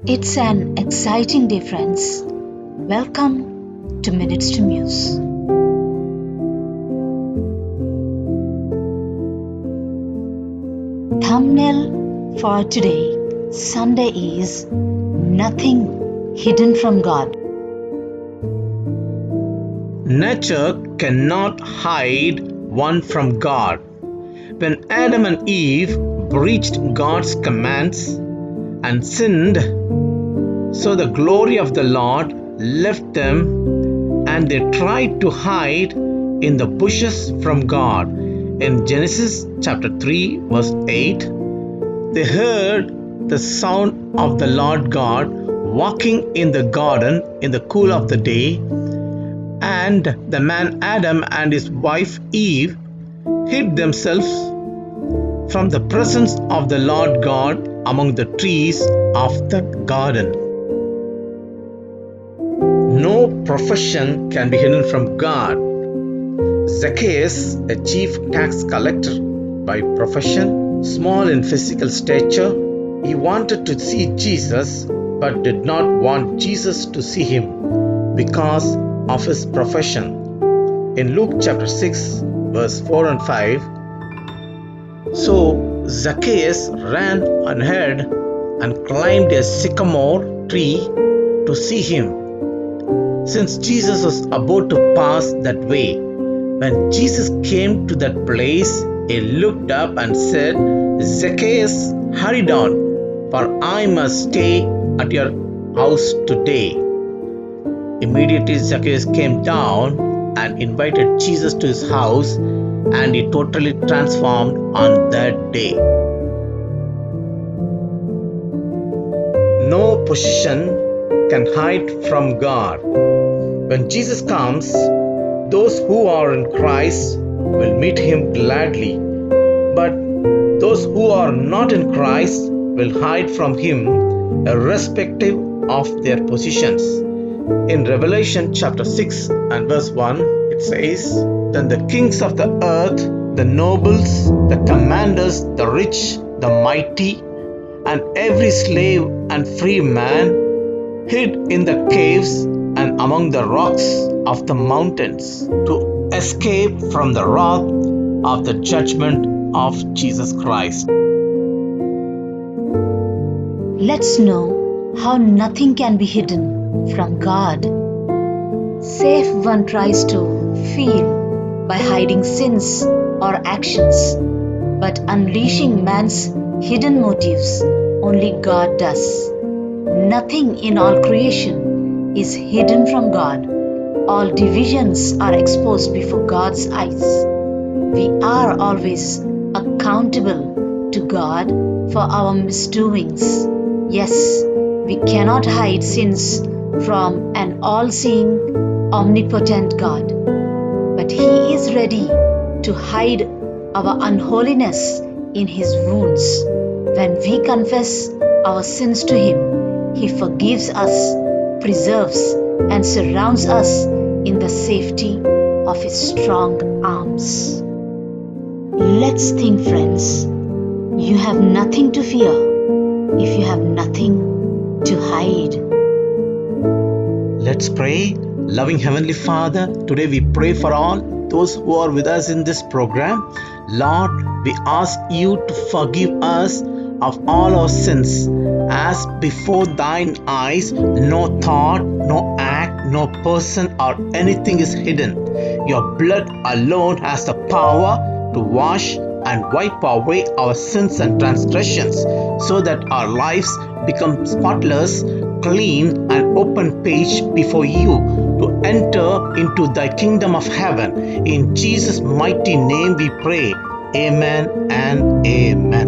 It's an exciting day, friends. Welcome to Minutes to Muse. Thumbnail for today, Sunday, is Nothing Hidden from God. Nature cannot hide one from God. When Adam and Eve breached God's commands and sinned, so the glory of the Lord left them and they tried to hide in the bushes from God. In Genesis chapter 3, verse 8, they heard the sound of the Lord God walking in the garden in the cool of the day, and the man Adam and his wife Eve hid themselves from the presence of the Lord God among the trees of the garden. No profession can be hidden from God. Zacchaeus, a chief tax collector by profession, small in physical stature, he wanted to see Jesus but did not want Jesus to see him because of his profession. In Luke chapter 6, verse 4 and 5, so Zacchaeus ran ahead and climbed a sycamore tree to see him, since Jesus was about to pass that way. When Jesus came to that place, he looked up and said, "Zacchaeus, hurry down, for I must stay at your house today." Immediately Zacchaeus came down and invited Jesus to his house, and he totally transformed on that day. No position can hide from God. When Jesus comes, those who are in Christ will meet him gladly, but those who are not in Christ will hide from him, irrespective of their positions. In Revelation chapter 6 and verse 1, it says, "Then the kings of the earth, the nobles, the commanders, the rich, the mighty, and every slave and free man hid in the caves and among the rocks of the mountains to escape from the wrath of the judgment of Jesus Christ." Let's know how nothing can be hidden from God. Say if one tries to feel by hiding sins or actions, but unleashing man's hidden motives, only God does. Nothing in all creation is hidden from God. All divisions are exposed before God's eyes. We are always accountable to God for our misdoings. Yes, we cannot hide sins from an all-seeing, omnipotent God. But He is ready to hide our unholiness in His wounds. When we confess our sins to Him, He forgives us, preserves, and surrounds us in the safety of His strong arms. Let's think, friends. You have nothing to fear if you have nothing to hide. Let's pray. Loving Heavenly Father, today we pray for all those who are with us in this program. Lord, we ask you to forgive us of all our sins, as before thine eyes no thought, no act, no person or anything is hidden. Your blood alone has the power to wash and wipe away our sins and transgressions, so that our lives become spotless, clean, and open page before you to enter into thy kingdom of heaven. In Jesus' mighty name we pray. Amen and amen.